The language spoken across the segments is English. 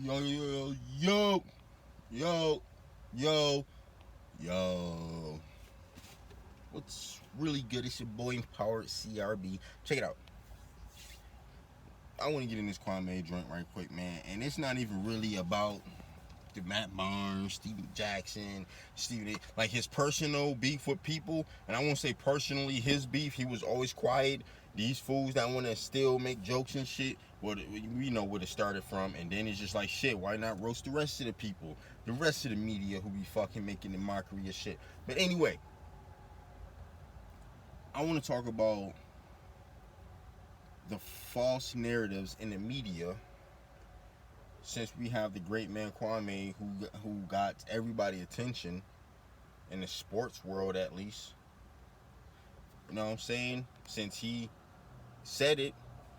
Yo, yo, yo, yo, yo, yo. What's really good? It's your boy Empowered CRB. Check it out. I want to get in this Kwame joint right quick, man. And it's not even really about the Matt Barnes, Steven Jackson, like his personal beef with people. And I won't say personally his beef. He was always quiet. These fools that want to still make jokes and shit, well, we know where it started from. And then it's just like, shit, why not roast the rest of the people? The rest of the media who be fucking making the mockery of shit. But anyway, I want to talk about the false narratives in the media since we have the great man Kwame who got everybody attention in the sports world, at least. You know what I'm saying? Since he said it,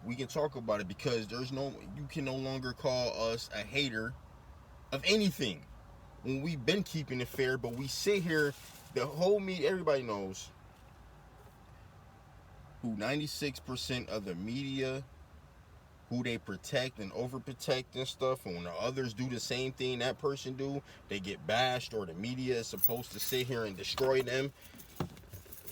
we can talk about it because you can no longer call us a hater of anything when we've been keeping it fair. But we sit here, the whole media, everybody knows who 96% of the media, who they protect and overprotect and stuff, and when the others do the same thing that person do, they get bashed, or the media is supposed to sit here and destroy them.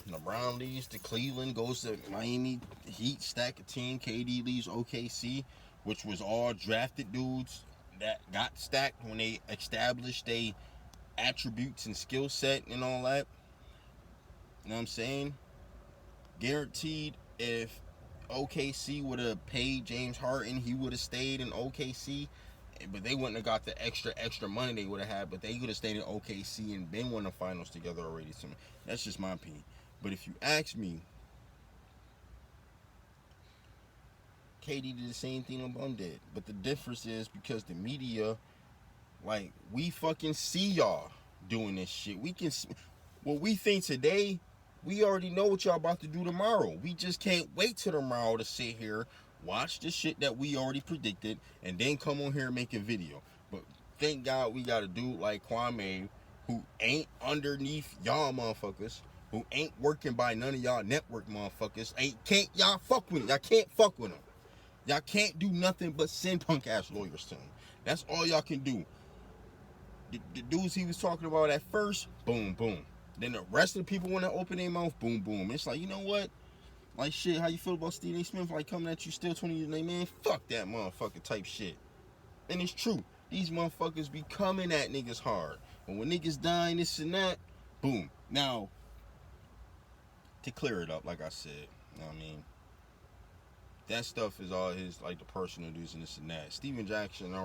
LeBron leaves to Cleveland, goes to Miami Heat, stack a team. KD leaves OKC, which was all drafted dudes that got stacked when they established their attributes and skill set and all that. You know what I'm saying? Guaranteed, if OKC would have paid James Harden, he would have stayed in OKC. But they wouldn't have got the extra money they would have had. But they could have stayed in OKC and been won the finals together already. So that's just my opinion. But if you ask me, KD did the same thing LeBron did. But the difference is because the media, like, we fucking see y'all doing this shit. We can, what we think today, we already know what y'all about to do tomorrow. We just can't wait till tomorrow to sit here, watch the shit that we already predicted, and then come on here and make a video. But thank God we got a dude like Kwame who ain't underneath y'all motherfuckers, who ain't working by none of y'all network motherfuckers. Can't y'all fuck with him. Y'all can't fuck with him. Y'all can't do nothing but send punk ass lawyers to him. That's all y'all can do. The dudes he was talking about at first, boom, boom. Then the rest of the people want to open their mouth, boom, boom. It's like, you know what? Like, shit, how you feel about Stephen A. Smith? Like, coming at you still 20 years later, man, fuck that motherfucker type shit. And it's true. These motherfuckers be coming at niggas hard. But when niggas dying, this and that, boom. Now, to clear it up, like I said, you know what I mean? That stuff is all his, like, the personal dudes and this and that. Steven Jackson I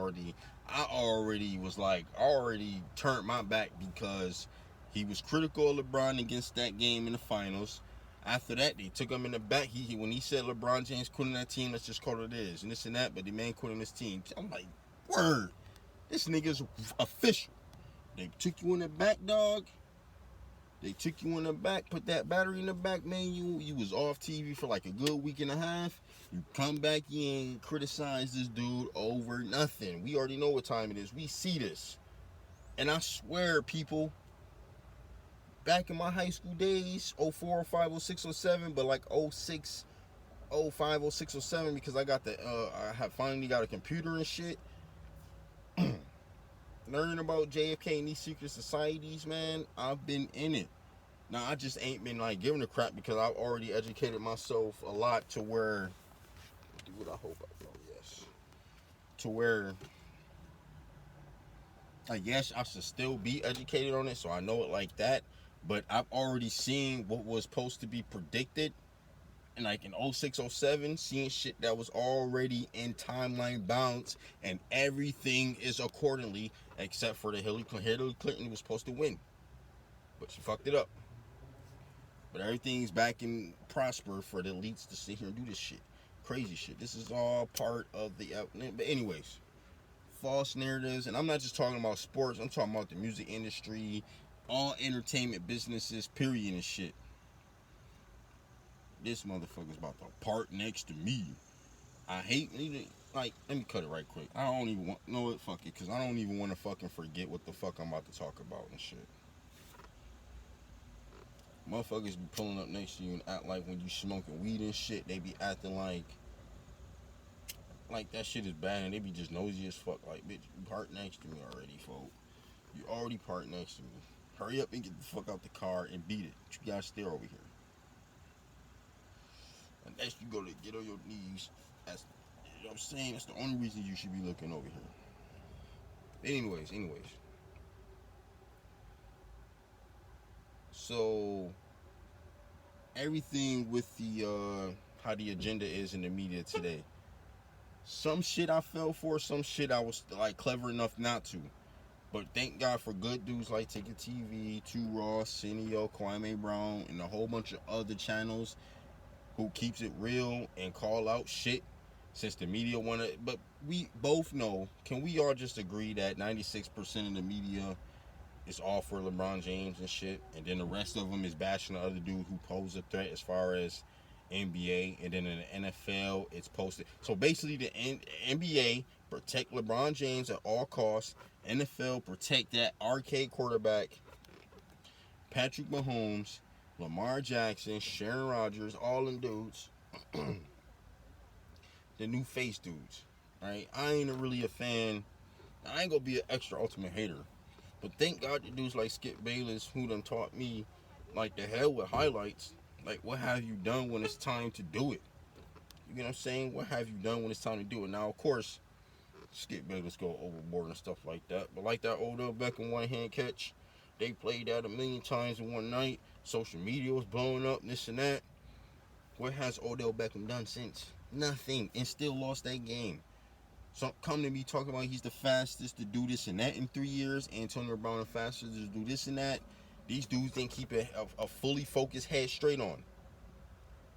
already turned my back because he was critical of LeBron against that game in the finals. After that, they took him in the back. When he said LeBron James quitting that team, let's just call it is, and this and that, but the man quitting this team. I'm like, word, this nigga's official. They took you in the back, dog. They took you in the back, put that battery in the back, man. You was off TV for like a good week and a half. You come back in, criticize this dude over nothing. We already know what time it is. We see this. And I swear, people, back in my high school days, 04, 05, 06, 07, but like 06, 05, 06, 07, because I have finally got a computer and shit. Learning about JFK and these secret societies, man, I've been in it. Now, I just ain't been like giving a crap because I've already educated myself a lot to where, do what I hope I know, yes. To where, I guess I should still be educated on it, so I know it like that. But I've already seen what was supposed to be predicted. And like in 06, 07, seeing shit that was already in timeline bounds, and everything is accordingly, except for the Hillary Clinton was supposed to win. But she fucked it up. But everything's back in prosper for the elites to sit here and do this shit. Crazy shit. This is all part of the... But anyways, false narratives. And I'm not just talking about sports. I'm talking about the music industry, all entertainment businesses, period and shit. This motherfucker's about to park next to me. I hate... Like, let me cut it right quick. I don't even want... No, fuck it. Because I don't even want to fucking forget what the fuck I'm about to talk about and shit. Motherfuckers be pulling up next to you and act like when you smoking weed and shit, they be acting like like that shit is bad, and they be just nosy as fuck. Like, bitch, you parked next to me already, folks. You already parked next to me. Hurry up and get the fuck out the car and beat it. You gotta stay over here. Unless you go to get on your knees. That's, you know what I'm saying? That's the only reason you should be looking over here. Anyways. So everything with the how the agenda is in the media today. Some shit I fell for, some shit I was like clever enough not to. But thank God for good dudes like Ticket TV, Two Raw, Cineo, Kwame Brown, and a whole bunch of other channels who keeps it real and call out shit since the media want to. But we both know, can we all just agree that 96% of the media is all for LeBron James and shit, and then the rest of them is bashing the other dude who posed a threat as far as NBA, and then in the NFL it's posted. So basically, the NBA protect LeBron James at all costs. NFL protect that arcade quarterback, Patrick Mahomes, Lamar Jackson, Sharon Rodgers, all them dudes, the new face dudes. Right? I ain't really a fan. I ain't gonna be an extra ultimate hater. But thank God the dudes like Skip Bayless who done taught me like the hell with highlights. Like, what have you done when it's time to do it? You know what I'm saying? What have you done when it's time to do it? Now, of course, Skip Bayless go overboard and stuff like that. But like that Odell Beckham one-hand catch, they played that a million times in one night. Social media was blowing up, this and that. What has Odell Beckham done since? Nothing. And still lost that game. So come to me talking about he's the fastest to do this and that in 3 years. Antonio Brown the fastest to do this and that. These dudes didn't keep a fully focused head straight on.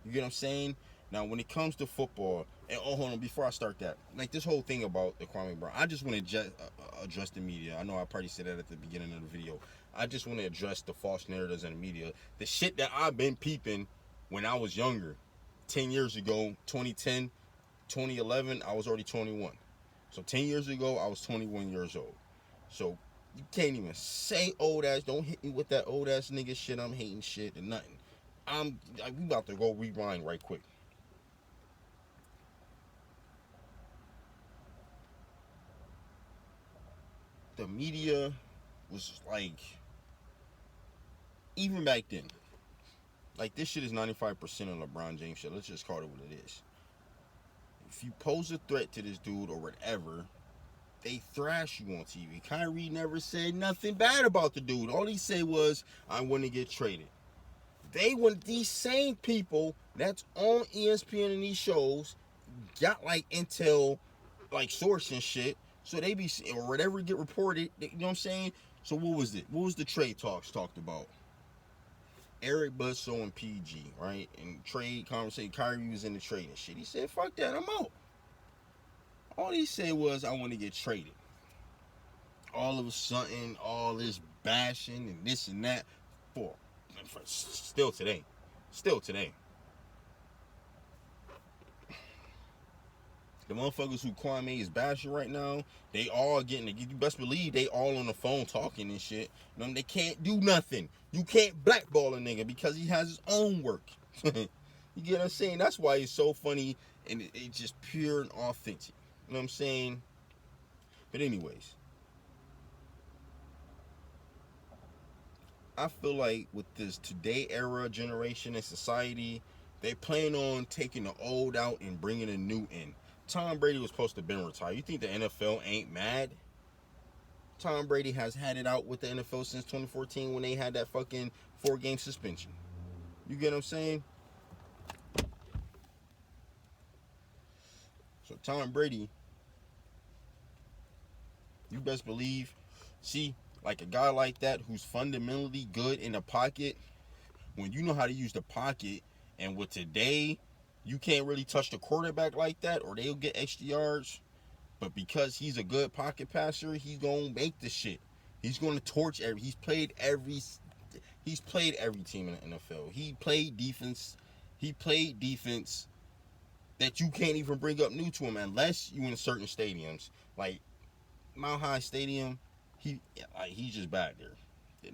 You get what I'm saying? Now, when it comes to football, and hold on, before I start that, like this whole thing about the Kwame Brown, I just want to address the media. I know I probably said that at the beginning of the video. I just want to address the false narratives in the media. The shit that I've been peeping when I was younger, 10 years ago, 2010, 2011, I was already 21. So 10 years ago, I was 21 years old. So you can't even say old ass. Don't hit me with that old ass nigga shit. I'm hating shit and nothing. We about to go rewind right quick. The media was like, even back then, like this shit is 95% of LeBron James shit. Let's just call it what it is. If you pose a threat to this dude or whatever, they thrash you on TV. Kyrie never said nothing bad about the dude. All he said was, I want to get traded. They want these same people that's on ESPN and these shows got like intel, like source and shit. So they be, or whatever get reported, you know what I'm saying? So what was it? What was the trade talks talked about? Eric Bledsoe and PG, right? And trade conversation, Kyrie was in the trade and shit. He said, fuck that, I'm out. All he said was, I want to get traded. All of a sudden, all this bashing and this and that for still today. The motherfuckers who Kwame is bashing right now, they all getting it. You best believe they all on the phone talking and shit. They can't do nothing. You can't blackball a nigga because he has his own work. You get what I'm saying? That's why it's so funny and it's just pure and authentic. You know what I'm saying? But anyways, I feel like with this today era generation and society, they plan on taking the old out and bringing the new in. Tom Brady was supposed to have been retired. You think the NFL ain't mad? Tom Brady has had it out with the NFL since 2014 when they had that fucking 4-game suspension. You get what I'm saying? So Tom Brady, you best believe, see, like a guy like that who's fundamentally good in the pocket, when you know how to use the pocket, and with today, you can't really touch the quarterback like that or they'll get extra yards. But because he's a good pocket passer, he's gonna make the shit. He's gonna torch every. He's played every team in the NFL. He played defense. He played defense that you can't even bring up new to him unless you in certain stadiums like Mount High Stadium. He's just back there,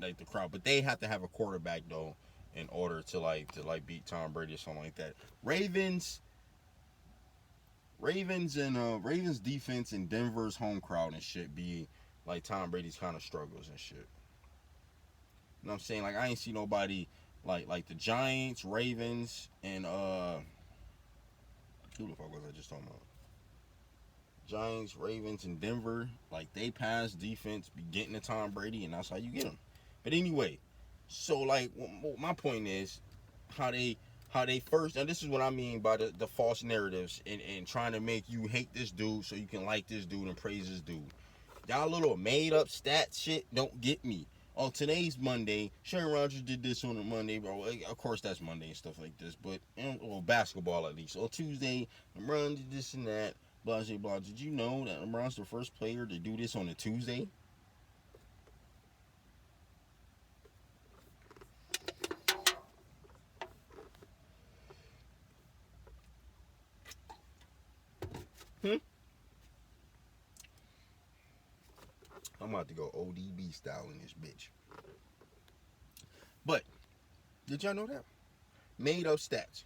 like the crowd. But they have to have a quarterback though in order to beat Tom Brady or something like that. Ravens. Ravens defense and Denver's home crowd and shit be like Tom Brady's kind of struggles and shit. You know what I'm saying? Like I ain't see nobody like the Giants, Ravens, and who the fuck was I just talking about? Giants, Ravens, and Denver. Like they pass defense, be getting to Tom Brady, and that's how you get them. But anyway, so like my point is how they first, and this is what I mean by the false narratives and trying to make you hate this dude so you can like this dude and praise this dude. Y'all little made up stat shit don't get me. On today's Monday, Sharon Rodgers did this on a Monday, bro. Of course, that's Monday and stuff like this, but well, basketball at least. On Tuesday, LeBron did this and that, blah, blah, blah. Did you know that LeBron's the first player to do this on a Tuesday? Hmm? I'm about to go ODB style in this bitch. But, did y'all know that? Made up stats.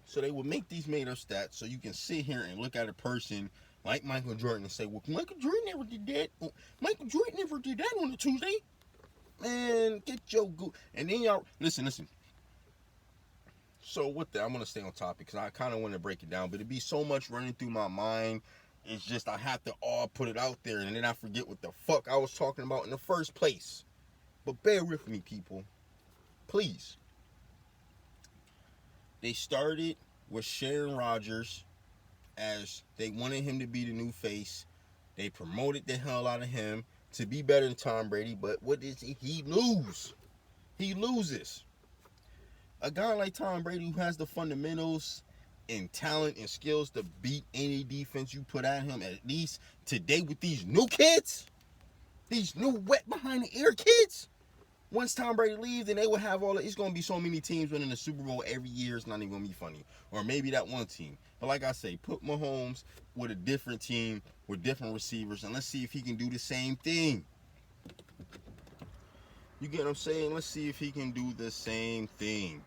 So they would make these made up stats so you can sit here and look at a person like Michael Jordan and say, well, Michael Jordan never did that. Oh, Michael Jordan never did that on a Tuesday. Man, get your go. And then y'all, listen. So with that, I'm going to stay on topic because I kind of want to break it down. But it'd be so much running through my mind. It's just I have to all put it out there and then I forget what the fuck I was talking about in the first place. But bear with me, people. Please. They started with Sharon Rodgers as they wanted him to be the new face. They promoted the hell out of him to be better than Tom Brady. But what is he lose? He loses. A guy like Tom Brady who has the fundamentals and talent and skills to beat any defense you put at him, at least today with these new kids, these new wet behind the ear kids. Once Tom Brady leaves, then they will have all. It's going to be so many teams winning the Super Bowl every year. It's not even going to be funny. Or maybe that one team. But like I say, put Mahomes with a different team with different receivers, and let's see if he can do the same thing. You get what I'm saying? Let's see if he can do the same thing.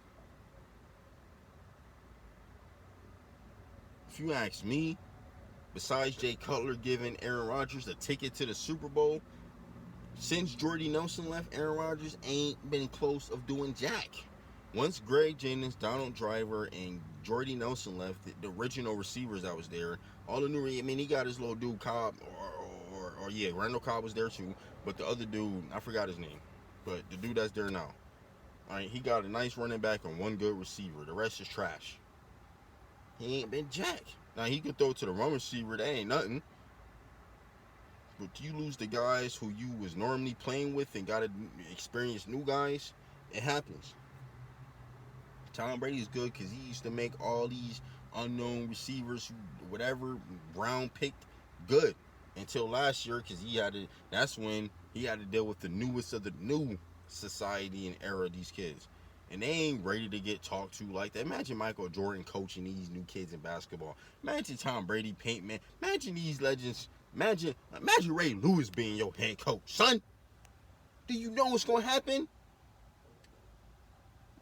If you ask me, besides Jay Cutler giving Aaron Rodgers a ticket to the Super Bowl, since Jordy Nelson left, Aaron Rodgers ain't been close of doing jack. Once Greg Jennings, Donald Driver, and Jordy Nelson left, the original receivers that was there, all the new, I mean, he got his little dude Cobb, or yeah, Randall Cobb was there too, but the other dude, I forgot his name, but the dude that's there now, all right, he got a nice running back and one good receiver. The rest is trash. He ain't been jack. Now he could throw to the run receiver, that ain't nothing. But you lose the guys who you was normally playing with and got to experience new guys, it happens. Tom Brady is good because he used to make all these unknown receivers, whatever, Brown picked, good. Until last year because that's when he had to deal with the newest of the new society and era of these kids. And they ain't ready to get talked to like that. Imagine Michael Jordan coaching these new kids in basketball. Imagine Tom Brady, paint man. Imagine these legends. Imagine Ray Lewis being your head coach. Son, do you know what's going to happen?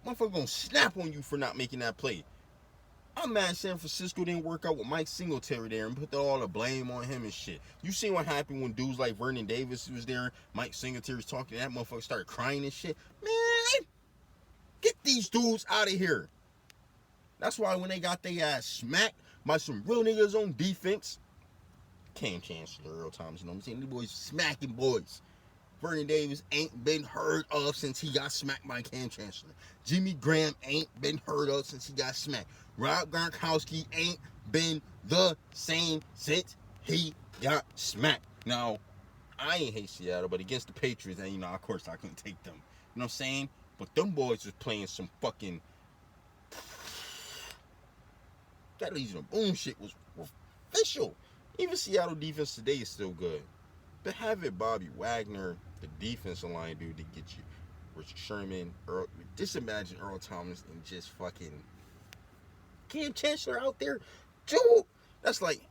Motherfucker going to snap on you for not making that play. I'm mad San Francisco didn't work out with Mike Singletary there and put all the blame on him and shit. You see what happened when dudes like Vernon Davis was there, Mike Singletary's talking, that motherfucker started crying and shit. Man, get these dudes out of here. That's why when they got their ass smacked by some real niggas on defense, Cam Chancellor, Earl Thomas, you know what I'm saying? These boys smacking boys. Vernon Davis ain't been heard of since he got smacked by Cam Chancellor. Jimmy Graham ain't been heard of since he got smacked. Rob Gronkowski ain't been the same since he got smacked. Now, I ain't hate Seattle, but against the Patriots, and of course I couldn't take them. You know what I'm saying? But them boys was playing some fucking... That Legion of Boom shit was official. Even Seattle defense today is still good. But having Bobby Wagner, the defensive line dude, to get you Richard Sherman, just imagine Earl Thomas and just fucking Cam Chancellor out there. Dude, that's like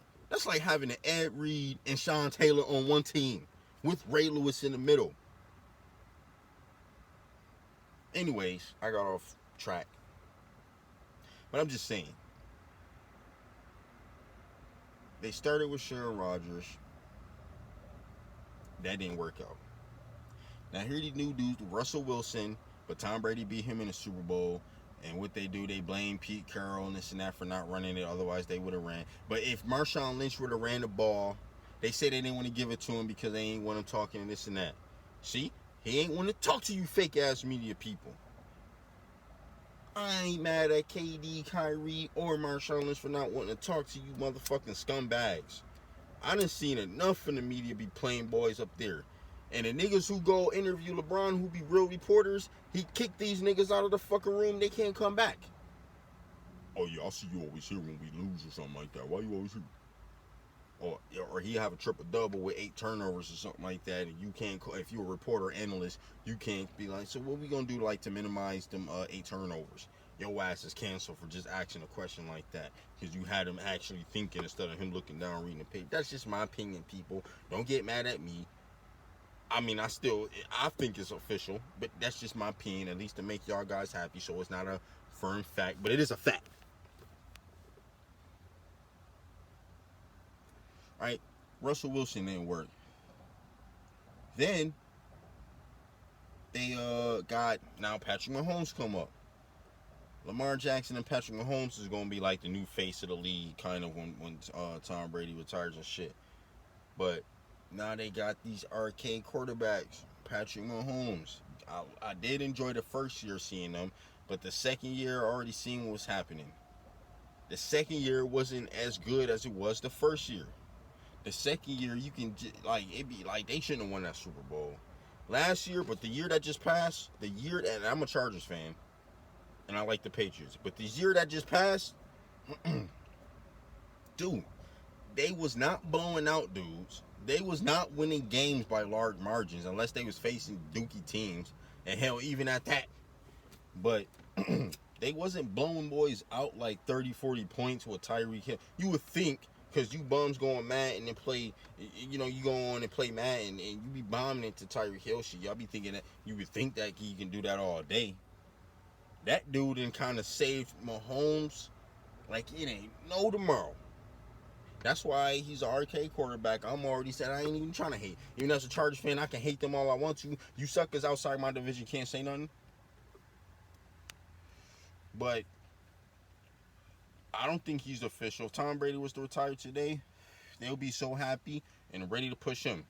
having an Ed Reed and Sean Taylor on one team with Ray Lewis in the middle. Anyways, I got off track. But I'm just saying, They started with Sharon Rodgers. That didn't work out. Now here these new dudes, Russell Wilson, but Tom Brady beat him in the Super Bowl. And what they do, they blame Pete Carroll and this and that for not running it. Otherwise, they would have ran. But if Marshawn Lynch would have ran the ball, they say they didn't want to give it to him because they ain't want him talking and this and that. See? He ain't want to talk to you fake-ass media people. I ain't mad at KD, Kyrie, or Marshawn Lynch for not wanting to talk to you motherfucking scumbags. I done seen enough in the media be playing boys up there. And the niggas who go interview LeBron, who be real reporters, he kicked these niggas out of the fucking room. They can't come back. Oh, yeah, I see you always here when we lose or something like that. Why you always here? Or he have a triple-double with 8 turnovers or something like that, and you can't, if you're a reporter or analyst, you can't be like, so what we gonna do like to minimize them 8 turnovers? Your ass is canceled for just asking a question like that because you had him actually thinking instead of him looking down reading the page. That's just my opinion, people. Don't get mad at me. I mean, I think it's official, but that's just my opinion, at least to make y'all guys happy, so it's not a firm fact, but it is a fact. Right? Russell Wilson didn't work. Then, they got, now Patrick Mahomes come up. Lamar Jackson and Patrick Mahomes is going to be like the new face of the league, kind of when Tom Brady retires and shit. But now they got these arcade quarterbacks, Patrick Mahomes. I did enjoy the first year seeing them, but the second year already seeing what was happening. The second year wasn't as good as it was the first year. The second year, you can, like, it be like they shouldn't have won that Super Bowl last year, but the year that just passed, and I'm a Chargers fan, and I like the Patriots, but the year that just passed, dude, they was not blowing out dudes. They was not winning games by large margins unless they was facing dookie teams, and hell, even at that. But they wasn't blowing boys out like 30, 40 points with Tyreek Hill. You would think, because you bums go on Madden and play, you go on and play Madden, and you be bombing into Tyreek Hill shit. Y'all be thinking that, you would think that he can do that all day. That dude done kind of saved Mahomes like it ain't no tomorrow. That's why he's an arcade quarterback. I'm already said I ain't even trying to hate. Even as a Chargers fan, I can hate them all I want to. You suckers outside my division can't say nothing. But I don't think he's official. If Tom Brady was to retire today, they'll be so happy and ready to push him.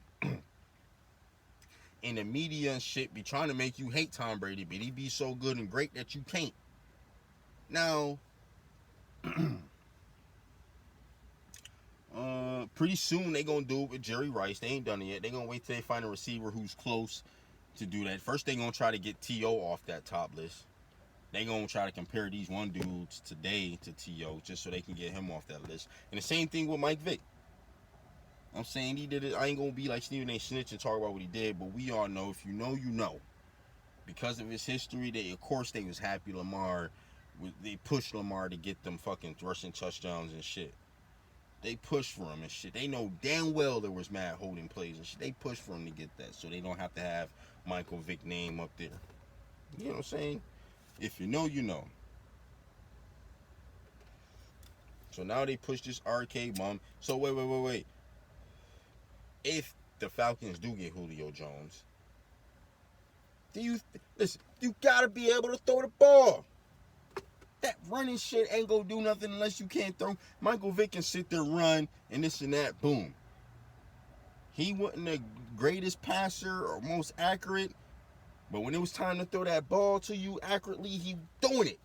And the media and shit be trying to make you hate Tom Brady, but he be so good and great that you can't. Now, pretty soon they gonna do it with Jerry Rice. They ain't done it yet. They gonna wait till they find a receiver who's close to do that. First, they gonna try to get T.O. off that top list. They gonna try to compare these one dudes today to T.O. just so they can get him off that list. And the same thing with Mike Vick. I'm saying he did it. I ain't gonna be like Stephen A. Snitch and talk about what he did, but we all know, if you know, you know. Because of his history, of course they was happy Lamar. They pushed Lamar to get them fucking rushing touchdowns and shit. They pushed for him and shit. They know damn well there was mad holding plays and shit. They pushed for him to get that, so they don't have to have Michael Vick name up there. You know what I'm saying? If you know, you know. So now they push this arcade bomb. So wait. If the Falcons do get Julio Jones, listen, you gotta be able to throw the ball. That running shit ain't gonna do nothing unless you can't throw. Michael Vick can sit there, run, and this and that, boom. He wasn't the greatest passer or most accurate, but when it was time to throw that ball to you accurately, he doing it.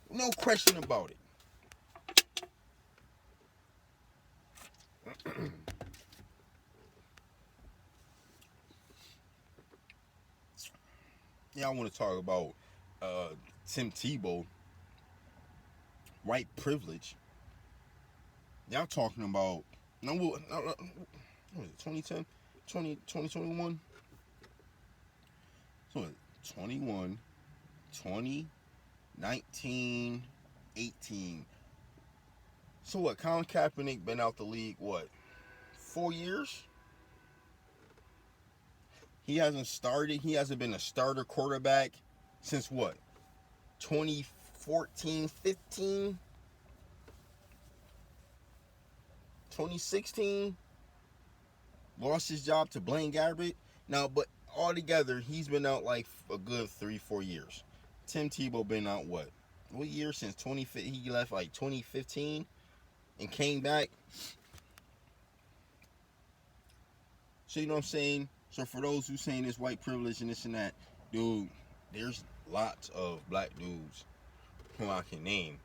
No question about it. Yeah, I want to talk about Tim Tebow, white privilege. Y'all talking about, what was it, 2010? 2021? So what, 21, 20, 19, 18. So what, Colin Kaepernick been out the league, 4 years? He hasn't been a starter quarterback since 2014, 15? 2016, lost his job to Blaine Gabbert. Now, but altogether, he's been out like a good 3-4 years. Tim Tebow been out what year since 2015? He left like 2015 and came back. So you know what I'm saying? So for those who saying this white privilege and this and that, dude, there's lots of black dudes who I can name.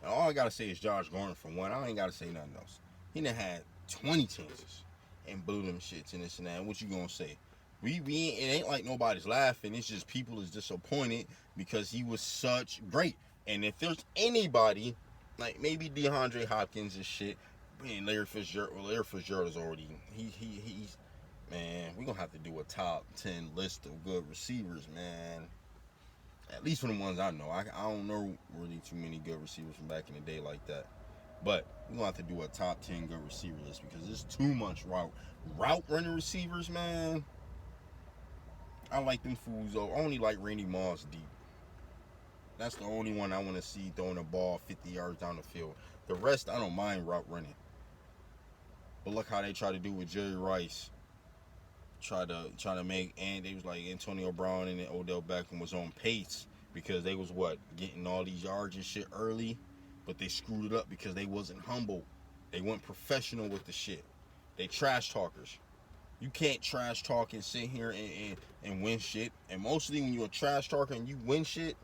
And all I gotta say is Josh Gordon for one. I ain't gotta say nothing else. He done had 20 chances and blew them shits and this and that. And what you gonna say? It ain't like nobody's laughing. It's just people is disappointed because he was such great. And if there's anybody, like maybe DeAndre Hopkins and shit, and Larry Fitzgerald is already he's man, we gonna have to do a top 10 list of good receivers, man. At least for the ones I know. I don't know really too many good receivers from back in the day like that. But we're gonna have to do a top 10 good receiver list because there's too much route running receivers, man. I like them fools though. I only like Randy Moss deep. That's the only one I want to see throwing the ball 50 yards down the field. The rest I don't mind route running. But look how they try to do with Jerry Rice. Try to make, and they was like Antonio Brown and Odell Beckham was on pace because they was getting all these yards and shit early, but they screwed it up because they wasn't humble. They weren't professional with the shit. They trash talkers. You can't trash talk and sit here and win shit. And mostly when you're a trash talker and you win shit,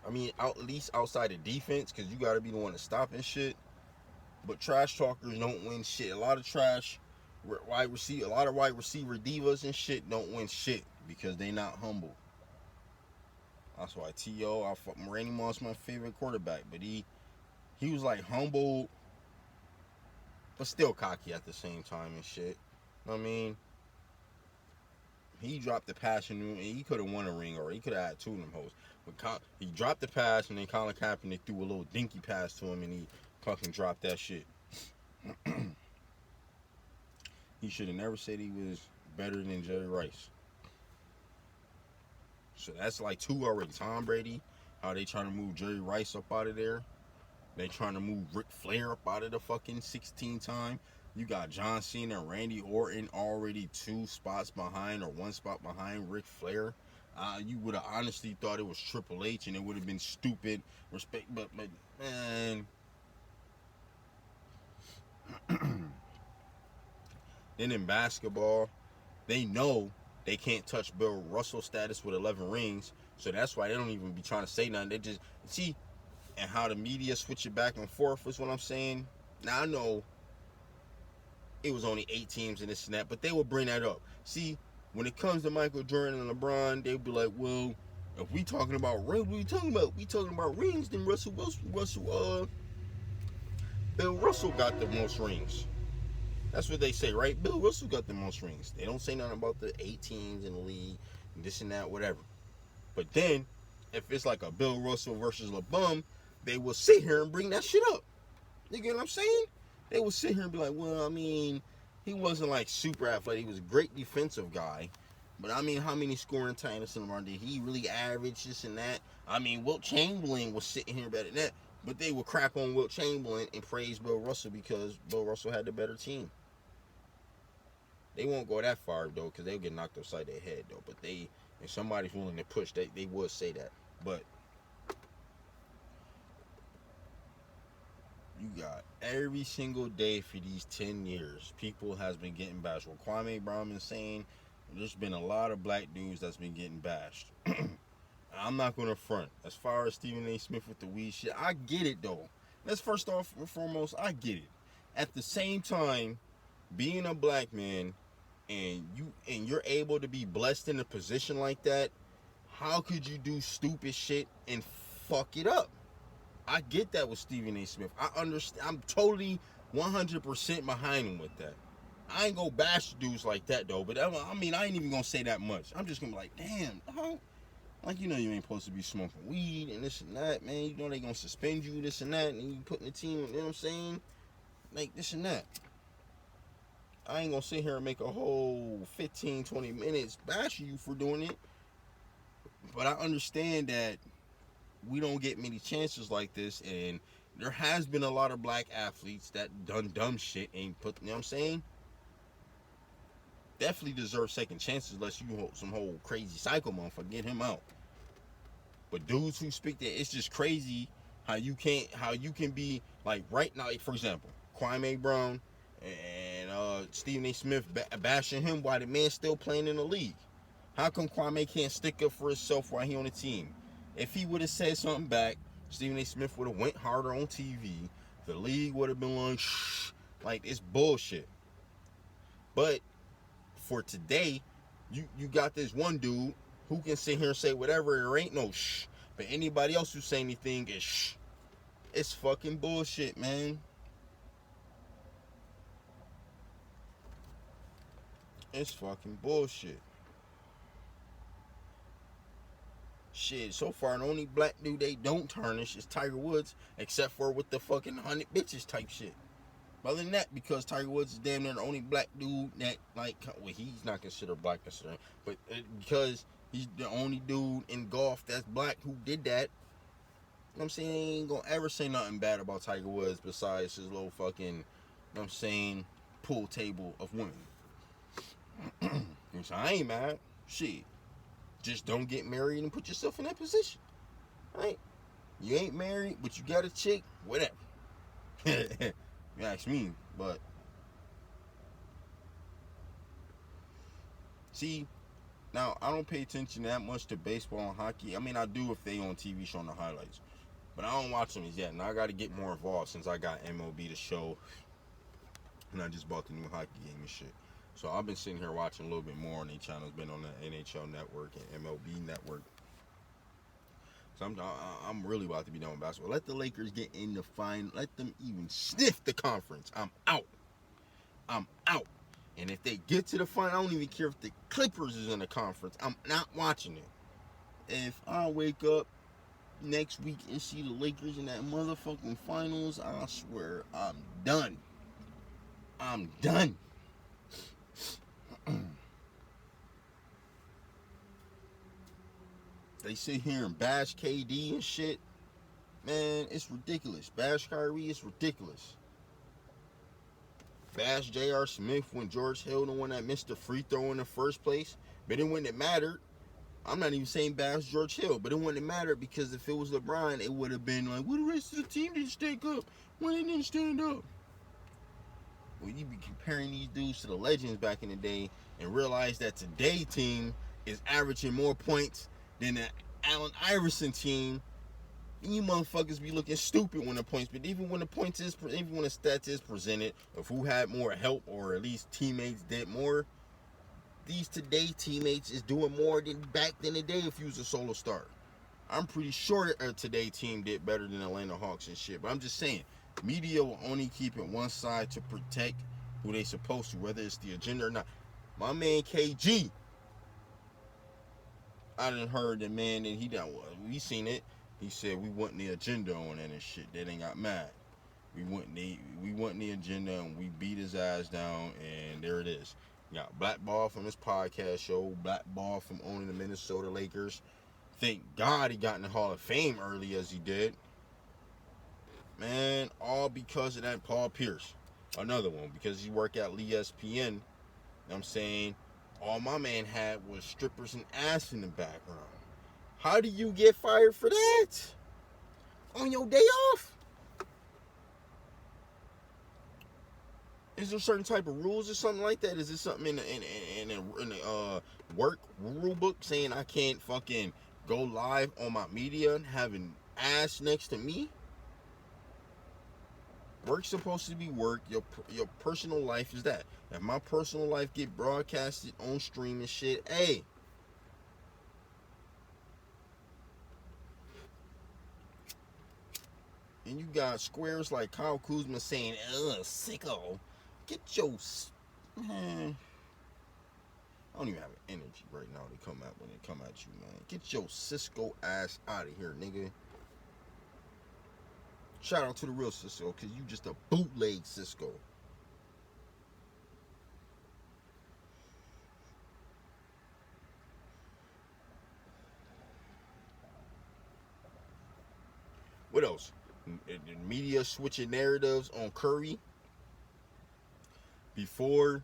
I mean, at least outside of defense, because you got to be the one to stop and shit. But trash talkers don't win shit. A lot of wide receiver divas and shit don't win shit because they not humble. That's why Randy Moss my favorite quarterback, but he was like humble, but still cocky at the same time and shit. You know what I mean? He dropped the pass and he could have won a ring, or he could have had two of them hoes. But he dropped the pass and then Colin Kaepernick threw a little dinky pass to him and he fucking dropped that shit. He should have never said he was better than Jerry Rice. So that's like two already. Tom Brady, how they trying to move Jerry Rice up out of there. They trying to move Ric Flair up out of the fucking 16 time. You got John Cena and Randy Orton already 2 spots behind or 1 spot behind Ric Flair. You would have honestly thought it was Triple H and it would have been stupid respect, but man. Then in basketball, they know they can't touch Bill Russell's status with 11 rings, so that's why they don't even be trying to say nothing. They just see, and how the media switch it back and forth is what I'm saying. Now I know it was only 8 teams in this and that, but they will bring that up. See, when it comes to Michael Jordan and LeBron, they'll be like, well, if we talking about rings, what are we talking about? We talking about rings, then Bill Russell got the most rings. That's what they say, right? Bill Russell got the most rings. They don't say nothing about the 8 teams in the league, and this and that, whatever. But then, if it's like a Bill Russell versus LeBron, they will sit here and bring that shit up. You get what I'm saying? They will sit here and be like, well, I mean, he wasn't like super athletic. He was a great defensive guy. But I mean, how many scoring titles in LeBron did he really average this and that? I mean, Wilt Chamberlain was sitting here better than that. But they will crap on Wilt Chamberlain and praise Bill Russell because Bill Russell had the better team. They won't go that far, though, because they'll get knocked upside their head, though. But if somebody's willing to push, they would say that. But you got every single day for these 10 years, people has been getting bashed. What Kwame Brown been saying, there's been a lot of black dudes that's been getting bashed. I'm not going to front. As far as Stephen A. Smith with the weed shit, I get it, though. That's first off and foremost, I get it. At the same time, being a black man, and you're able to be blessed in a position like that, how could you do stupid shit and fuck it up? I get that with Stephen A. Smith. I understand. I'm totally 100% behind him with that. I ain't gonna bash dudes like that though. But I mean, I ain't even gonna say that much. I'm just gonna be like, damn, how? Like, you know, you ain't supposed to be smoking weed and this and that, man. You know they gonna suspend you, this and that, and you putting the team. You know what I'm saying? Like this and that. I ain't gonna sit here and make a whole 15, 20 minutes bashing you for doing it. But I understand that we don't get many chances like this, and There has been a lot of black athletes that done dumb shit, ain't put, you know what I'm saying? Definitely deserve second chances unless you hold some whole crazy psycho motherfucker, get him out. But dudes who speak that, it's just crazy how you can be like right now, like for example, Kwame Brown and Stephen A. Smith bashing him while the man's still playing in the league. How come Kwame can't stick up for himself while he on the team? If he would have said something back, Stephen A. Smith would have went harder on TV. The league would have been like, shh, like it's bullshit. But for today, you got this one dude who can sit here and say whatever. There ain't no shh. But anybody else who say anything is shh. It's fucking bullshit, man. It's fucking bullshit. Shit, so far the only black dude they don't tarnish is Tiger Woods, except for with the fucking 100 bitches type shit. Other than that, because Tiger Woods is damn near the only black dude that, like, well, he's not considered black, considering, but because he's the only dude in golf that's black who did that, you know what I'm saying, he ain't gonna ever say nothing bad about Tiger Woods besides his little fucking, you know what I'm saying, pool table of women. So I ain't mad. Shit. Just don't get married and put yourself in that position. Right? You ain't married, but you got a chick, whatever. You ask me, but see, now I don't pay attention that much to baseball and hockey. I mean, I do if they on TV showing the highlights, but I don't watch them as yet. And I got to get more involved since I got MLB to show, and I just bought the new hockey game and shit. So I've been sitting here watching a little bit more on their channels. Been on the NHL Network and MLB Network. So I'm really about to be done with basketball. Let the Lakers get in the final. Let them even sniff the conference. I'm out. I'm out. And if they get to the final, I don't even care if the Clippers is in the conference. I'm not watching it. If I wake up next week and see the Lakers in that motherfucking finals, I swear I'm done. I'm done. They sit here and bash KD and shit. Man, it's ridiculous. Bash Kyrie, it's ridiculous. Bash J.R. Smith when George Hill the one that missed the free throw in the first place. But then when it mattered, I'm not even saying bash George Hill, but it wouldn't matter because if it was LeBron, it would have been like, well, the rest of the team didn't stand up. Why they didn't stand up? Well, you be comparing these dudes to the legends back in the day and realize that today's team is averaging more points than the Allen Iverson team. And you motherfuckers be looking stupid when the points, but even when the stats is presented of who had more help or at least teammates did more, these today teammates is doing more than back in the day if you was a solo star. I'm pretty sure a today team did better than Atlanta Hawks and shit, but I'm just saying, media will only keep it one side to protect who they supposed to, whether it's the agenda or not. My man KG, I done heard that man that he done, we seen it. He said we want the agenda on that and shit. They done got mad. We want the agenda and we beat his ass down and there it is. Got blackball from his podcast show, blackball from owning the Minnesota Lakers. Thank God he got in the Hall of Fame early as he did. Man, all because of that Paul Pierce. Another one, because he worked at ESPN. You know what I'm saying? All my man had was strippers and ass in the background. How do you get fired for that? On your day off? Is there certain type of rules or something like that? Is there something in the work rule book saying I can't fucking go live on my media and having ass next to me? Work's supposed to be work. Your personal life is that. If my personal life get broadcasted on stream and shit, hey. And you got squares like Kyle Kuzma saying, ugh, sicko. Get your... Man. I don't even have energy right now to come out when they come at you, man. Get your Cisco ass out of here, nigga. Shout out to the real Cisco, because you just a bootleg Cisco. What else? The media switching narratives on Curry. Before,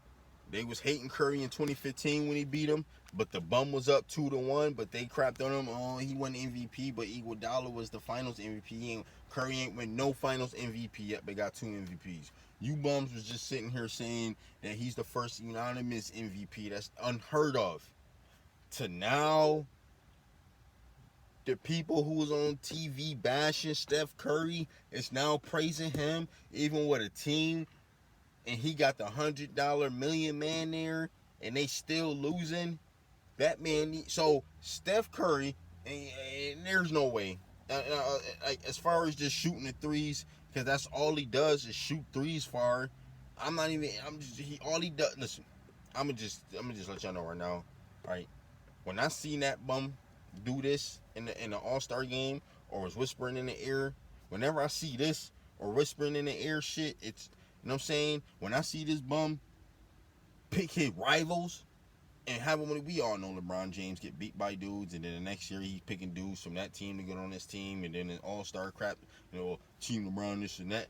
they was hating Curry in 2015 when he beat him, but the bum was up 2-1. But they crapped on him. Oh, he won MVP, but Iguodala was the Finals MVP. And Curry ain't win no Finals MVP yet, but got 2 MVPs. You bums was just sitting here saying that he's the first unanimous MVP. That's unheard of. To now, the people who was on TV bashing Steph Curry is now praising him, even with a team, and he got the $100 million man there, and they still losing. That man, so Steph Curry, and there's no way. As far as just shooting the threes, because that's all he does is shoot threes far. All he does. Listen, I'm gonna just let y'all know right now. All right, when I seen that bum do this in the All-Star game, or was whispering in the ear, whenever I see this or whispering in the ear shit, it's, you know what I'm saying? When I see this bum pick his rivals and have them, we all know LeBron James get beat by dudes, and then the next year he's picking dudes from that team to get on this team, and then an all-star crap, Team LeBron this and that.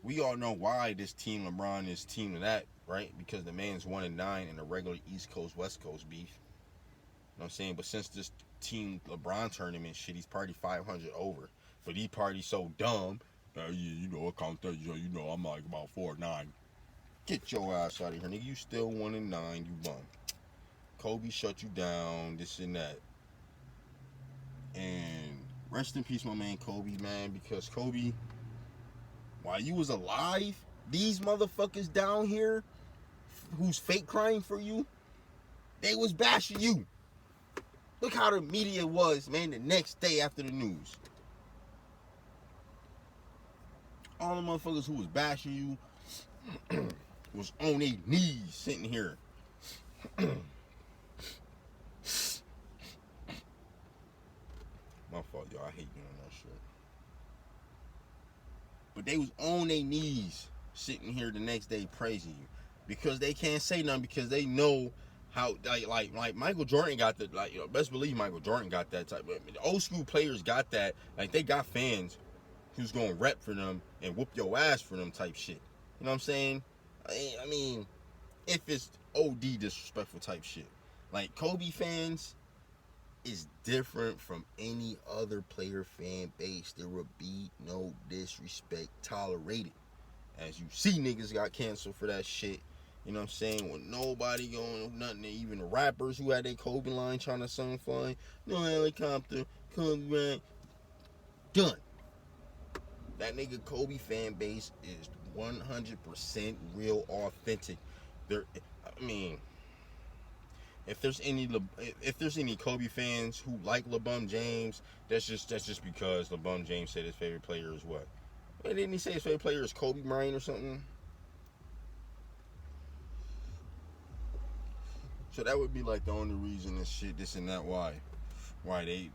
We all know why this Team LeBron is team of that, right? Because the man's 1-9 in the regular East Coast West Coast beef. You know what I'm saying? But since this Team LeBron tournament shit, he's party 500 over. But he party so dumb. I count that. I'm like about 4-9. Get your ass out of here, nigga. You still 1-9. You bum. Kobe shut you down. This and that. And rest in peace, my man Kobe, man. Because Kobe, while you was alive, these motherfuckers down here, who's fake crying for you, they was bashing you. Look how the media was, man, the next day after the news. All the motherfuckers who was bashing you was on their knees sitting here. My fault, y'all. I hate doing that shit. But they was on their knees sitting here the next day praising you. Because they can't say nothing, because they know how, like Michael Jordan got the, best believe Michael Jordan got that type. The old school players got that. Like, they got fans who's going to rep for them and whoop your ass for them type shit. You know what I'm saying? I mean, if it's OD disrespectful type shit. Like, Kobe fans is different from any other player fan base. There will be no disrespect tolerated. As you see, niggas got canceled for that shit. You know what I'm saying? With nobody going, nothing. Even the rappers who had their Kobe line trying to sound fun. No helicopter, Kobe Bryant. Done. That nigga Kobe fan base is 100% real, authentic. If there's any Kobe fans who like LeBron James, that's just because LeBron James said his favorite player is what? Wait, didn't he say his favorite player is Kobe Bryant or something? So that would be like the only reason and shit, this and that, why they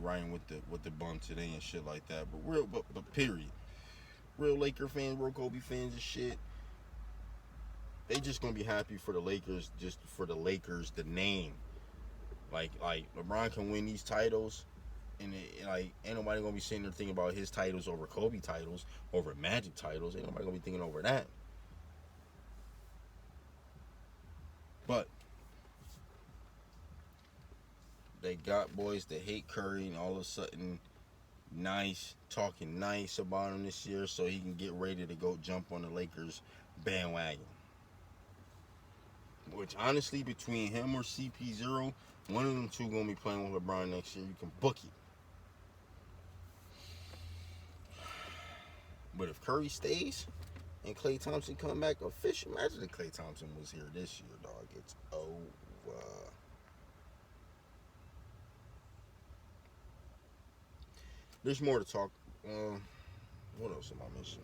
riding with the bum today and shit like that. But period. Real Laker fans, real Kobe fans and shit, they just gonna be happy for the Lakers, just for the Lakers, the name. Like LeBron can win these titles, and ain't nobody gonna be sitting there thinking about his titles over Kobe titles, over Magic titles. Ain't nobody gonna be thinking over that. But they got boys that hate Curry, and all of a sudden talking nice about him this year, so he can get ready to go jump on the Lakers bandwagon. Which honestly, between him or CP0, one of them two gonna be playing with LeBron next year. You can book it. But if Curry stays and Klay Thompson come back official, imagine if Klay Thompson was here this year, dog. It's over. There's more to talk. What else am I missing?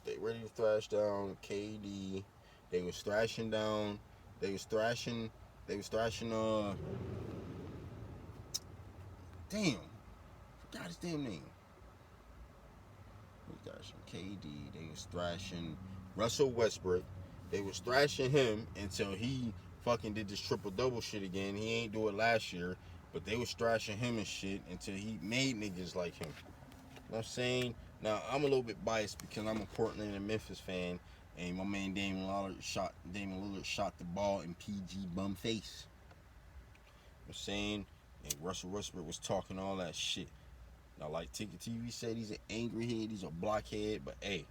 They ready to thrash down KD. They was thrashing down. They was thrashing. Damn. Forgot his damn name. They was thrashing KD. They was thrashing Russell Westbrook. They was thrashing him until he fucking did this triple double shit again. He ain't do it last year, but they was thrashing him and shit until he made niggas like him. You know what I'm saying? Now I'm a little bit biased because I'm a Portland and Memphis fan, and my man Damian Lillard shot the ball in PG bum face. You know what I'm saying? And Russell Westbrook was talking all that shit. Now, like Ticket TV said, he's an angry head, he's a blockhead, but hey,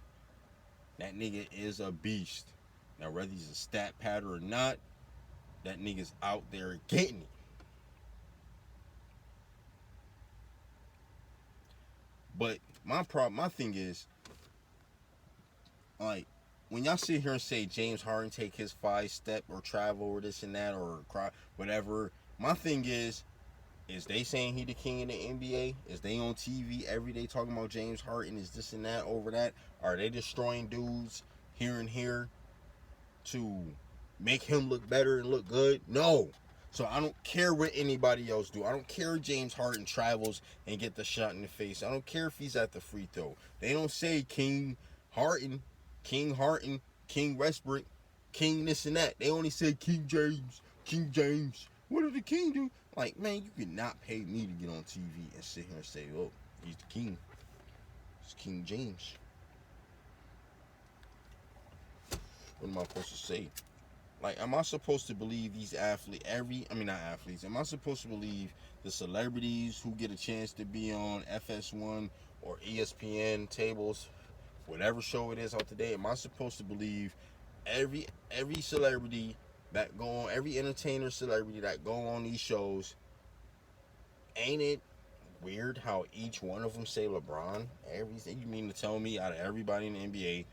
that nigga is a beast. Now, whether he's a stat patter or not, that nigga's out there getting it. But my thing is, like, when y'all sit here and say James Harden take his 5-step or travel or this and that or cry, whatever, my thing is they saying he the king of the NBA? Is they on TV every day talking about James Harden is this and that over that? Are they destroying dudes here and here to make him look better and look good? No. So I don't care what anybody else do. I don't care if James Harden travels and get the shot in the face. I don't care if he's at the free throw. They don't say King Harden, King Westbrook, King this and that. They only say King James. What did the king do? Like, man, you could not pay me to get on TV and sit here and say, oh, he's the king. It's King James. What am I supposed to say? Like, am I supposed to believe these athletes, am I supposed to believe the celebrities who get a chance to be on FS1 or ESPN tables, whatever show it is out today, am I supposed to believe every celebrity that go on, every entertainer celebrity that go on these shows? Ain't it weird how each one of them say LeBron? Everything. You mean to tell me out of everybody in the NBA,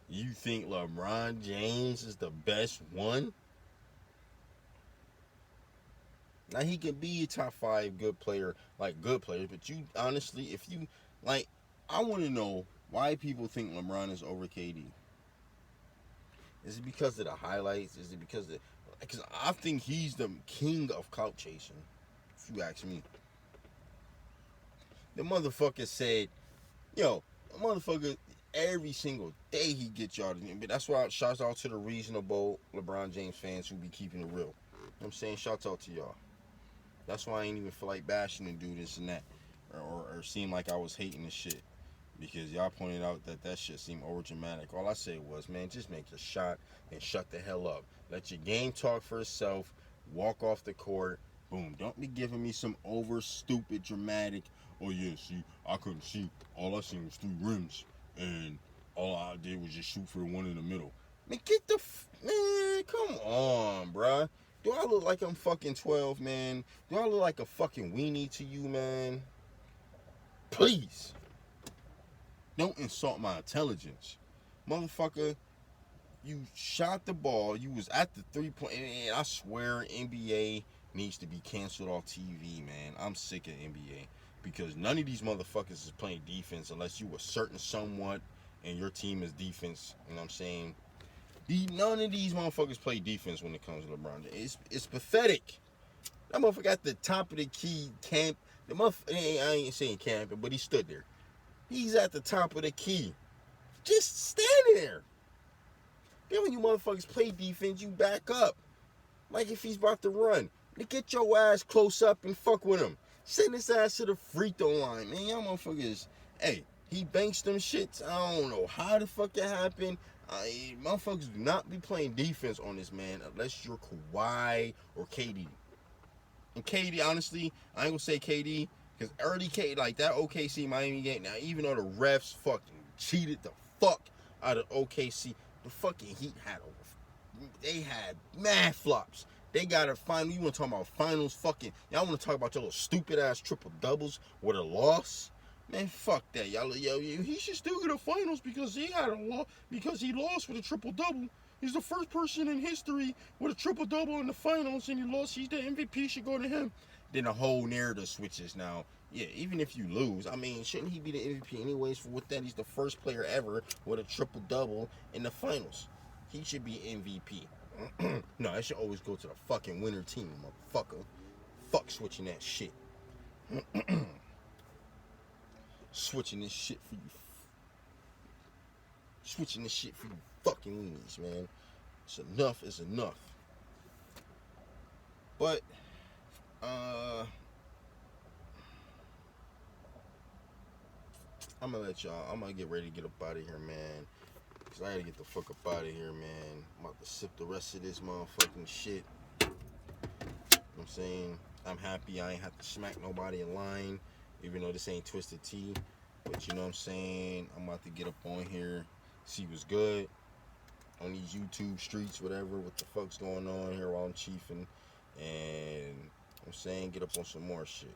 you think LeBron James is the best one? Now, he can be a top 5 good player, like good players, but you honestly, if you, like, I want to know why people think LeBron is over KD. Is it because of the highlights? Is it because I think he's the king of clout chasing, if you ask me. The motherfucker said, yo, the motherfucker, every single day he gets y'all. But that's why, shouts out to the reasonable LeBron James fans who be keeping it real. You know what I'm saying? Shouts out to y'all. That's why I ain't even feel like bashing and do this and that. Or seem like I was hating this shit. Because y'all pointed out that shit seemed over dramatic. All I said was, man, just make your shot and shut the hell up. Let your game talk for itself. Walk off the court. Boom. Don't be giving me some over stupid dramatic. Oh yeah, see, I couldn't see. All I seen was 3 rims, and all I did was just shoot for the one in the middle. Man, man, come on, bruh. Do I look like I'm fucking 12, man? Do I look like a fucking weenie to you, man? Please. Don't insult my intelligence. Motherfucker, you shot the ball. You was at the 3-point. And I swear NBA needs to be canceled off TV, man. I'm sick of NBA. Because none of these motherfuckers is playing defense unless you a certain somewhat and your team is defense. You know what I'm saying? None of these motherfuckers play defense when it comes to LeBron. It's pathetic. That motherfucker at the top of the key camp. I ain't saying camping, but he stood there. He's at the top of the key. Just standing there. Then when you motherfuckers play defense, you back up. Like if he's about to run. Get your ass close up and fuck with him. Send his ass to the free throw line, man. Y'all motherfuckers, hey, he banks them shits. I don't know how the fuck that happened. Motherfuckers do not be playing defense on this man unless you're Kawhi or KD. And KD, honestly, I ain't gonna say KD, because early KD, like that OKC Miami game, now even though the refs fucking cheated the fuck out of OKC, the fucking Heat they had mad flops. They got a final. You want to talk about finals? Fucking y'all want to talk about your little stupid ass triple doubles with a loss? Man, fuck that, y'all. Yo, he should still get a finals because he had a loss because he lost with a triple double. He's the first person in history with a triple double in the finals, and he lost. He's the MVP. Should go to him. Then the whole narrative switches now. Yeah, even if you lose, I mean, shouldn't he be the MVP anyways? For what that, he's the first player ever with a triple double in the finals. He should be MVP. No, I should always go to the fucking winner team, motherfucker. Fuck switching that shit. Switching this shit for you. Switching this shit for you fucking weenies, man. It's enough is enough. But I'm gonna get ready to get up out of here, man. Cause I gotta get the fuck up out of here, man. I'm about to sip the rest of this motherfucking shit. You know what I'm saying? I'm happy I ain't have to smack nobody in line, even though this ain't Twisted Tea. But you know what I'm saying? I'm about to get up on here, see what's good on these YouTube streets, whatever, what the fuck's going on here while I'm chiefing. And I'm saying, get up on some more shit.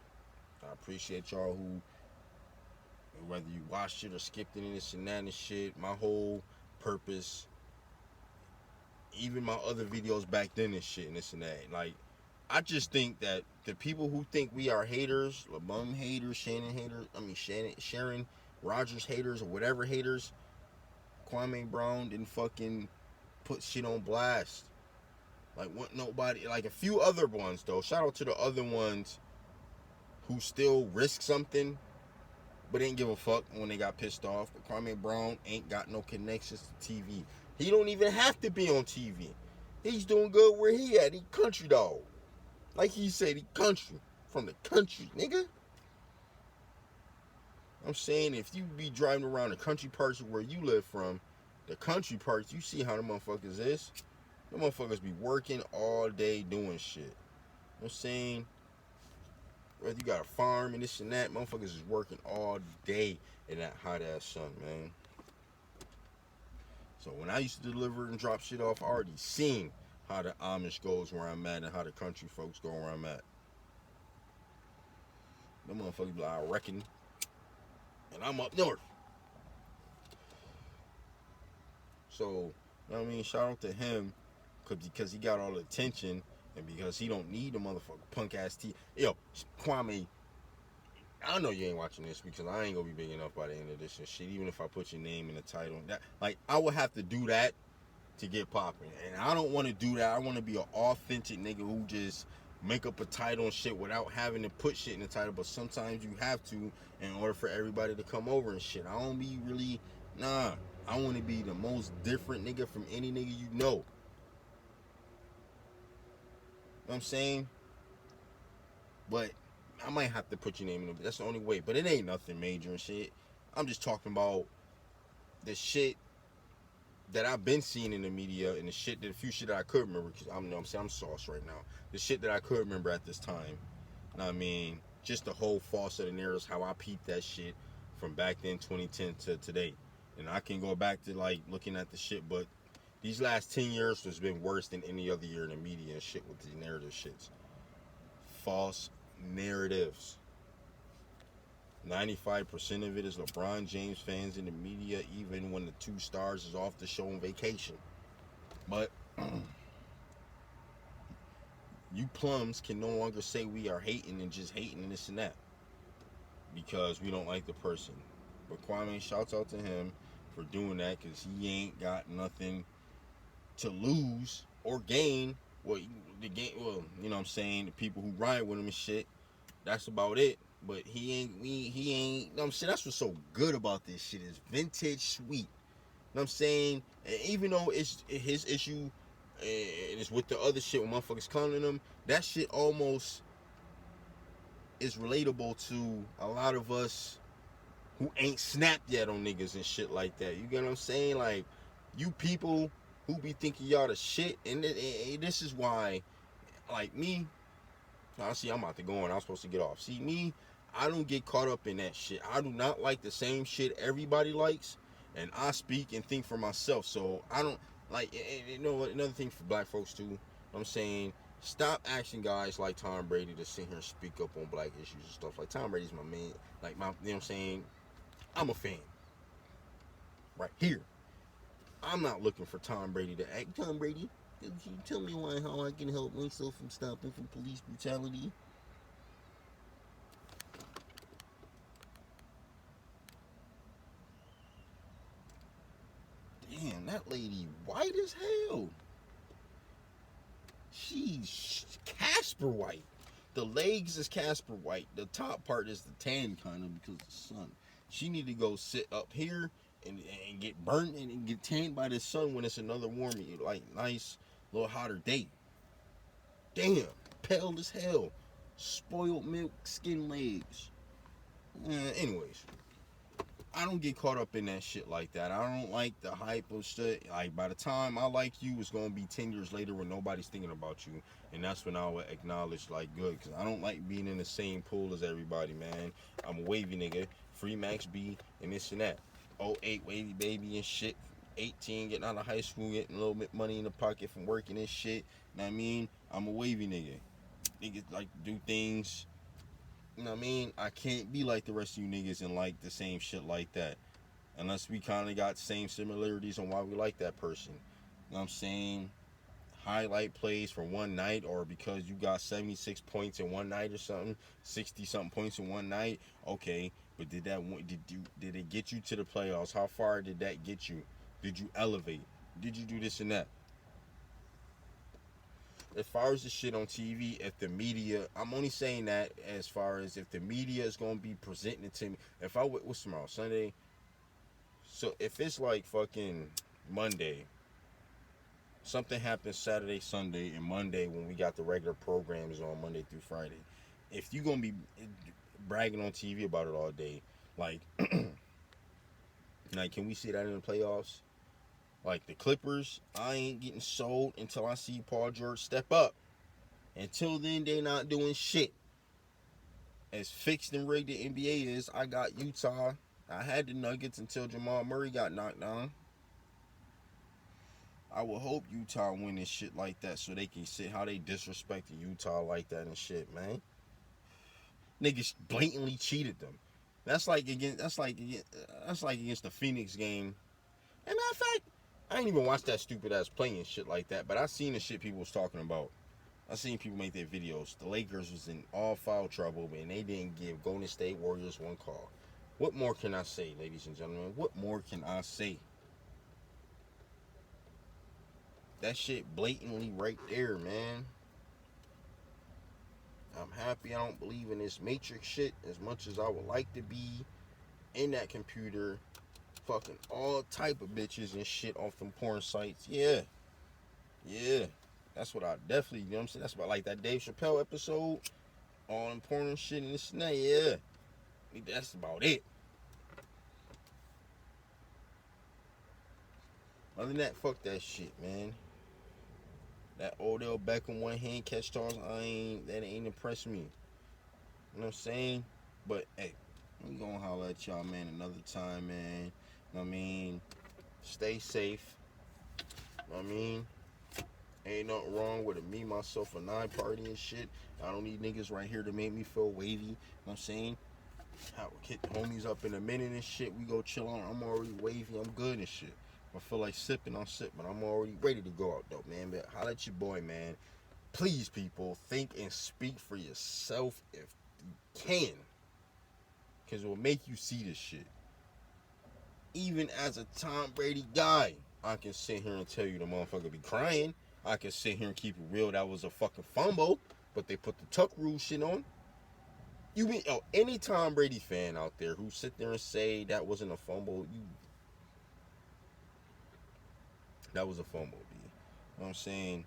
I appreciate y'all who, whether you watched it or skipped it and this and that and shit, my whole purpose, even my other videos back then and shit and this and that, like, I just think that the people who think we are haters, LeBum haters, Sharon Rogers haters or whatever haters, Kwame Brown didn't fucking put shit on blast. Like, what, nobody, like a few other ones though. Shout out to the other ones who still risk something but ain't give a fuck when they got pissed off. But Kwame Brown ain't got no connections to TV. He don't even have to be on TV. He's doing good where he at. He country dog. Like he said, he country. From the country, nigga. I'm saying, if you be driving around the country parts of where you live from, the country parts, you see how the motherfuckers is. The motherfuckers be working all day doing shit. You know what I'm saying? Whether you got a farm and this and that, motherfuckers is working all day in that hot ass sun, man. So when I used to deliver and drop shit off, I already seen how the Amish goes where I'm at and how the country folks go where I'm at. Them motherfuckers be like, I reckon. And I'm up north. So, you know what I mean? Shout out to him because he got all the attention and because he don't need a motherfucker punk ass T. Yo, Kwame, I know you ain't watching this because I ain't gonna be big enough by the end of this and shit. Even if I put your name in the title, that, like, I would have to do that to get popping, and I don't want to do that. I want to be an authentic nigga who just make up a title and shit without having to put shit in the title. But sometimes you have to in order for everybody to come over and shit. I don't be really, nah. I want to be the most different nigga from any nigga you know. You know what I'm saying? But I might have to put your name in it. That's the only way. But it ain't nothing major and shit. I'm just talking about the shit that I've been seeing in the media and the few shit that I could remember, because I'm sauce right now. The shit that I could remember at this time. You know what I mean? Just the whole false set of narratives, how I peeped that shit from back then, 2010 to today. And I can go back to like looking at the shit, but these last 10 years has been worse than any other year in the media and shit with these narrative shits. False narratives. 95% of it is LeBron James fans in the media, even when the two stars is off the show on vacation. But you plums can no longer say we are hating and just hating and this and that because we don't like the person. But Kwame, shouts out to him for doing that because he ain't got nothing to lose or gain. Well, the game, well, you know what I'm saying, the people who ride with him and shit, that's about it. But he ain't, you know what I'm saying? That's what's so good about this shit is vintage sweet. You know what I'm saying? And even though it's his issue and it's with the other shit when motherfuckers clowning him, that shit almost is relatable to a lot of us who ain't snapped yet on niggas and shit like that. You get what I'm saying? Like, you people who be thinking y'all the shit, and this is why, like me, I see I'm about to go and I'm supposed to get off. See, me, I don't get caught up in that shit. I do not like the same shit everybody likes, and I speak and think for myself. So I don't like. You know, another thing for black folks too. I'm saying, stop asking guys like Tom Brady to sit here and speak up on black issues and stuff. Like, Tom Brady's my man. Like, my, you know what I'm saying? I'm a fan. Right here. I'm not looking for Tom Brady to act. Tom Brady, can you tell me how I can help myself from stopping from police brutality? Damn, that lady white as hell. She's Casper white. The legs is Casper white. The top part is the tan kind of because of the sun. She need to go sit up here and get burnt and get tanned by the sun when it's another warm, like, nice little hotter day. Damn, pale as hell. Spoiled milk skin legs. Anyways, I don't get caught up in that shit like that. I don't like the hype of shit. Like, by the time I like you, it's gonna be 10 years later when nobody's thinking about you. And that's when I will acknowledge, like, good. Because I don't like being in the same pool as everybody, man. I'm a wavy nigga. Free Max B and this and that. 08 wavy baby and shit. 18 getting out of high school, getting a little bit money in the pocket from working and shit. Know what I mean? I'm a wavy nigga. Niggas like to do things. You know what I mean? I can't be like the rest of you niggas and like the same shit like that. Unless we kind of got same similarities on why we like that person. You know what I'm saying? Highlight plays for one night, or because you got 76 points in one night or something, 60 something points in one night. Okay, but did it get you to the playoffs? How far did that get you? Did you elevate? Did you do this and that? As far as the shit on TV, if the media, I'm only saying that as far as if the media is going to be presenting it to me. If I, what's tomorrow? Sunday? So if it's like fucking Monday, something happens Saturday, Sunday, and Monday when we got the regular programs on Monday through Friday. If you going to be bragging on TV about it all day, like, like, can we see that in the playoffs? Like the Clippers, I ain't getting sold until I see Paul George step up. Until then, they not doing shit. As fixed and rigged the NBA is, I got Utah. I had the Nuggets until Jamal Murray got knocked down. I would hope Utah win this shit like that so they can see how they disrespected Utah like that and shit, man. Niggas blatantly cheated them. That's like against the Phoenix game. And matter of fact, I ain't even watched that stupid ass play and shit like that, but I seen the shit people was talking about. I seen people make their videos. The Lakers was in all foul trouble, and they didn't give Golden State Warriors one call. What more can I say, ladies and gentlemen? What more can I say? That shit blatantly right there, man. I'm happy I don't believe in this Matrix shit as much as I would like to be in that computer. Fucking all type of bitches and shit off them porn sites. Yeah. That's what I definitely, you know what I'm saying? That's about like that Dave Chappelle episode. All them porn and shit and this and that. Yeah. That's about it. Other than that, fuck that shit, man. That Odell Beckham one hand catch toss, that ain't impressed me. You know what I'm saying? But hey, we gonna holler at y'all, man, another time, man. You know what I mean? Stay safe. You know what I mean? Ain't nothing wrong with a me, myself, and I party and shit. I don't need niggas right here to make me feel wavy. You know what I'm saying? I'll hit the homies up in a minute and shit. We go chill on. I'm already wavy. I'm good and shit. If I feel like sipping, I'll sip. But I'm already ready to go out, though, man. But holla at your boy, man. Please, people, think and speak for yourself if you can. Because it will make you see this shit. Even as a Tom Brady guy, I can sit here and tell you the motherfucker be crying. I can sit here and keep it real. That was a fucking fumble. But they put the tuck rule shit on. You mean, any Tom Brady fan out there who sit there and say that wasn't a fumble, that was a fumble, B. You know what I'm saying?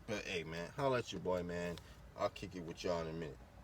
But hey, man, holla at your boy, man. I'll kick it with y'all in a minute.